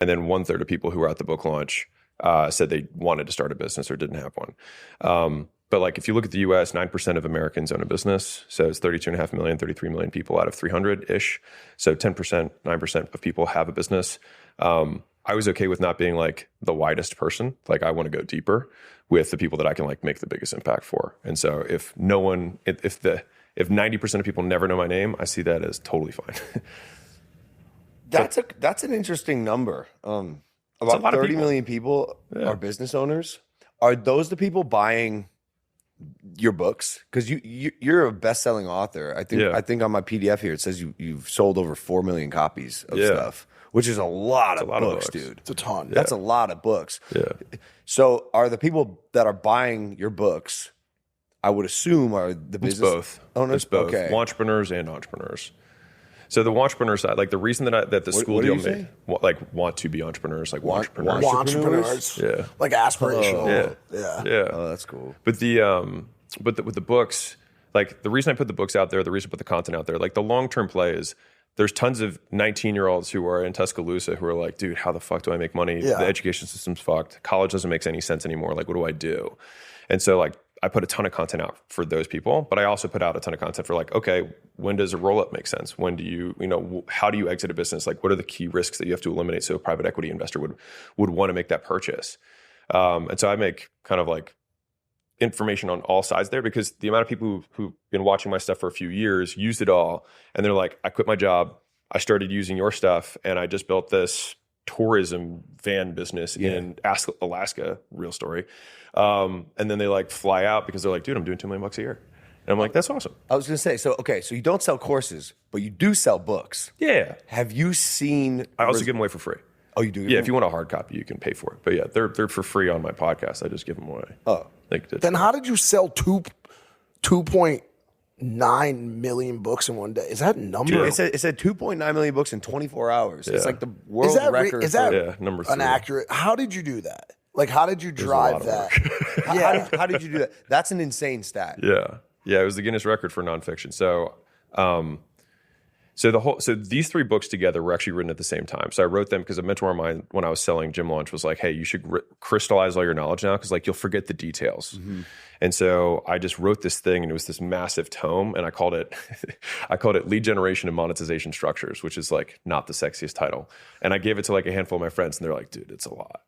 And then 1/3 of people who were at the book launch said they wanted to start a business or didn't have one. But like if you look at the US, 9% of Americans own a business. So it's 32.5 million, 33 million people out of 300-ish. So 10%, 9% of people have a business. I was okay with not being like the widest person. Like I want to go deeper with the people that I can like make the biggest impact for. And so if 90% of people never know my name, I see that as totally fine. That's an interesting number. About 30 million people are business owners. Are those the people buying your books? Because you're a best-selling author. I think on my PDF here it says you've sold over 4 million copies of stuff, which is a lot of books, dude. It's a ton. Yeah. That's a lot of books. Yeah. So are the people that are buying your books, I would assume, are the business both owners? It's both. Okay. Entrepreneurs and entrepreneurs. So the entrepreneur side, like the reason that the school deal made, like want to be entrepreneurs, like entrepreneurs. Entrepreneurs. Yeah. Like aspirational. Yeah. Oh, that's cool. But with the books, like the reason I put the books out there, the reason I put the content out there, like the long-term play is there's tons of 19-year-olds who are in Tuscaloosa who are like, dude, how the fuck do I make money? Yeah. The education system's fucked. College doesn't make any sense anymore. Like, what do I do? And so like, I put a ton of content out for those people, but I also put out a ton of content for like, okay, when does a roll-up make sense? When do you how do you exit a business? Like, what are the key risks that you have to eliminate so a private equity investor would want to make that purchase? And so I make kind of like information on all sides there, because the amount of people who've been watching my stuff for a few years used it all. And they're like, I quit my job. I started using your stuff and I just built this tourism van business in Alaska, real story. And then they like fly out because they're like, dude, I'm doing $2 million a year. And I'm like, that's awesome. I was going to say, so you don't sell courses, but you do sell books. Yeah. Have you seen? I also give them away for free. Oh, you do? Yeah, if you want a hard copy, you can pay for it. But yeah, they're for free on my podcast. I just give them away. Oh. Then how did you sell 2.9 million books in one day? Is that a number? Dude, it said 2.9 million books in 24 hours. It's like the world record. Is that number 3. inaccurate? How did you do that? Like, how did you drive that? How did you do that? That's an insane stat. Yeah, it was the Guinness record for nonfiction. So, so these 3 books together were actually written at the same time. So I wrote them because a mentor of mine, when I was selling Gym Launch, was like, hey, you should crystallize all your knowledge now, because like you'll forget the details. Mm-hmm. And so I just wrote this thing, and it was this massive tome, and I called it Lead Generation and Monetization Structures, which is like not the sexiest title. And I gave it to like a handful of my friends, and they're like, dude, it's a lot.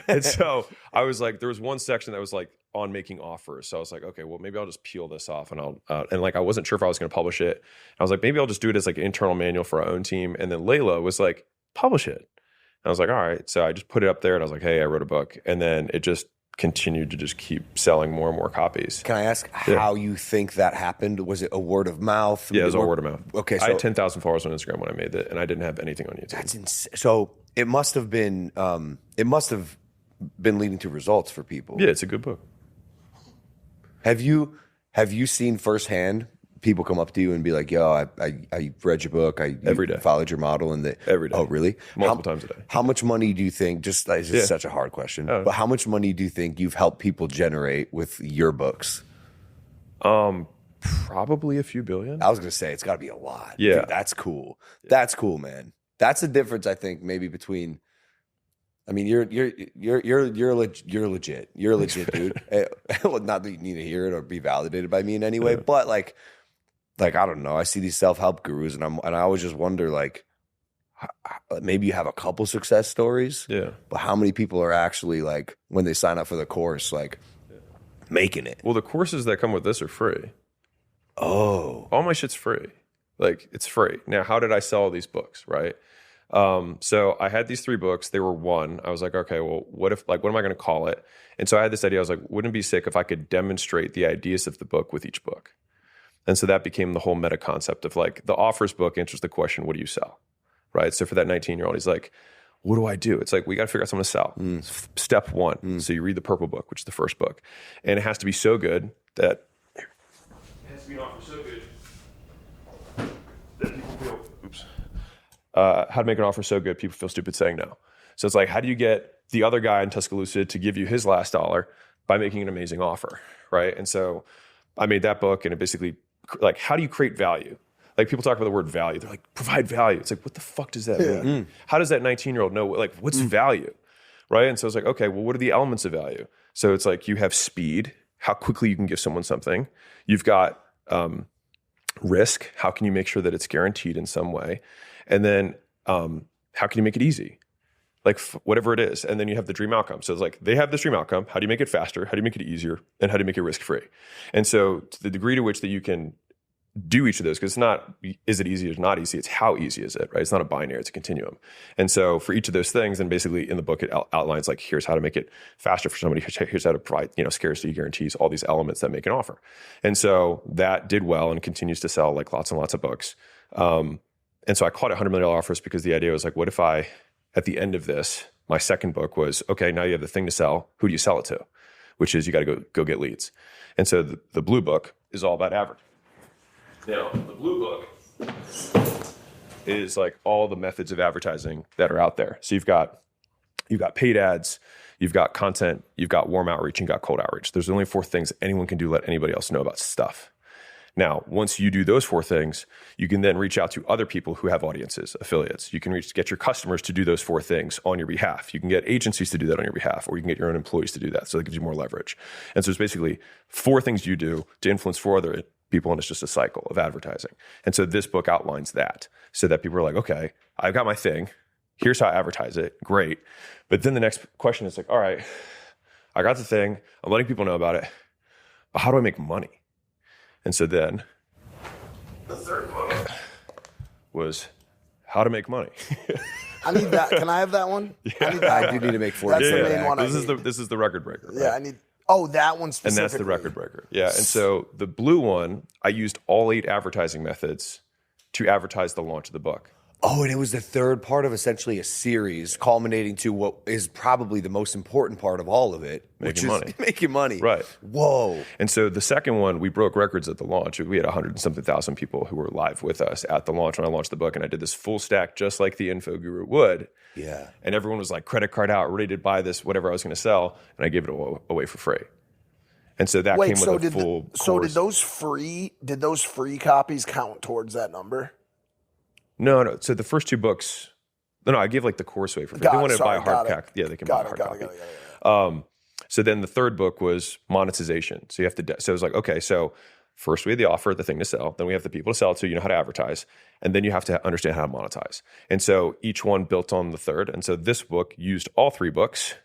And so I was like, there was one section that was like on making offers. So I was like, okay, well, maybe I'll just peel this off, and I'll and like I wasn't sure if I was going to publish it. I was like, maybe I'll just do it as like an internal manual for our own team. And then Layla was like, publish it. And I was like, all right. So I just put it up there, and I was like, hey, I wrote a book. And then it just continued to just keep selling more and more copies. Can I ask how you think that happened? Was it a word of mouth? Yeah, it was all word of mouth. Okay, so I had 10,000 followers on Instagram when I made it, and I didn't have anything on YouTube. That's insane. So it must have been leading to results for people. Yeah, it's a good book. Have you seen firsthand people come up to you and be like, yo, I read your book, every day followed your model, and every day. Oh, really? Multiple times a day. How much money do you think, just it's just such a hard question, but how much money do you think you've helped people generate with your books? Probably a few billion. I was gonna say it's got to be a lot. Yeah, dude, that's cool. That's cool, man. That's the difference, I think, maybe between. I mean, you're legit. You're a legit dude. Well, not that you need to hear it or be validated by me in any way, but like I don't know. I see these self-help gurus, and I always just wonder, like, maybe you have a couple success stories, but how many people are actually, like, when they sign up for the course, like, making it? Well, the courses that come with this are free. Oh, all my shit's free. Like, it's free. Now, how did I sell all these books, right? So I had these 3 books. They were 1. I was like, okay, well, what am I going to call it? And so I had this idea. I was like, wouldn't it be sick if I could demonstrate the ideas of the book with each book? And so that became the whole meta concept of like the offers book answers the question, what do you sell? Right? So for that 19-year-old, he's like, what do I do? It's like, we got to figure out something to sell. Step 1. So you read the purple book, which is the first book. And it has to be so good that it has to be an offer so good that people feel, how to make an offer so good people feel stupid saying no. So it's like, how do you get the other guy in Tuscaloosa to give you his last dollar by making an amazing offer, right? And so I made that book, and it basically, like, how do you create value? Like people talk about the word value. They're like, provide value. It's like, what the fuck does that mean? How does that 19-year-old know, like, what's value? Right? And so it's like, okay, well, what are the elements of value? So it's like you have speed, how quickly you can give someone something. You've got risk. How can you make sure that it's guaranteed in some way? And then how can you make it easy? Like whatever it is. And then you have the dream outcome. So it's like, they have this dream outcome. How do you make it faster? How do you make it easier? And how do you make it risk-free? And so to the degree to which that you can do each of those, because it's not, is it easy or not easy? It's how easy is it, right? It's not a binary, it's a continuum. And so for each of those things, and basically in the book, it outlines like, here's how to make it faster for somebody. Here's how to provide, scarcity guarantees, all these elements that make an offer. And so that did well and continues to sell like lots and lots of books. And so I called it $100 million offers because the idea was like, what if I, at the end of this, my second book was, okay, now you have the thing to sell. Who do you sell it to? Which is you got to go get leads. And so the blue book is all about advertising. Now, the blue book is like all the methods of advertising that are out there. So you've got paid ads, you've got content, you've got warm outreach, and you've got cold outreach. There's only 4 things anyone can do, let anybody else know about stuff. Now, once you do those 4 things, you can then reach out to other people who have audiences, affiliates. You can get your customers to do those 4 things on your behalf. You can get agencies to do that on your behalf, or you can get your own employees to do that. So that gives you more leverage. And so it's basically 4 things you do to influence 4 other people, and it's just a cycle of advertising. And so this book outlines that so that people are like, okay, I've got my thing. Here's how I advertise it. Great. But then the next question is like, all right, I got the thing. I'm letting people know about it. But how do I make money? And so then the third book was how to make money. I need that. Can I have that one? Yeah. I do need to make 4. That's the main one. This is the record breaker. Right? Yeah, I need. Oh, that one specifically. And that's the record breaker. Yeah. And so the blue one, I used all 8 advertising methods to advertise the launch of the book. Oh, and it was the third part of essentially a series culminating to what is probably the most important part of all of it, which is making money. Right. Whoa. And so the second one, we broke records at the launch. We had 100 and something thousand people who were live with us at the launch when I launched the book. And I did this full stack just like the info guru would. Yeah. And everyone was like, credit card out, ready to buy this, whatever I was going to sell. And I gave it away for free. And so that came with a full course. So did those free copies count towards that number? No. So the first 2 books, no, I gave like the course away for free. They wanted to buy a hard copy. Yeah, they can buy a hard copy. So then the third book was monetization. So you have to, so it was like, okay, so first we had the offer, the thing to sell. Then we have the people to sell it to, how to advertise. And then you have to understand how to monetize. And so each one built on the third. And so this book used all 3 books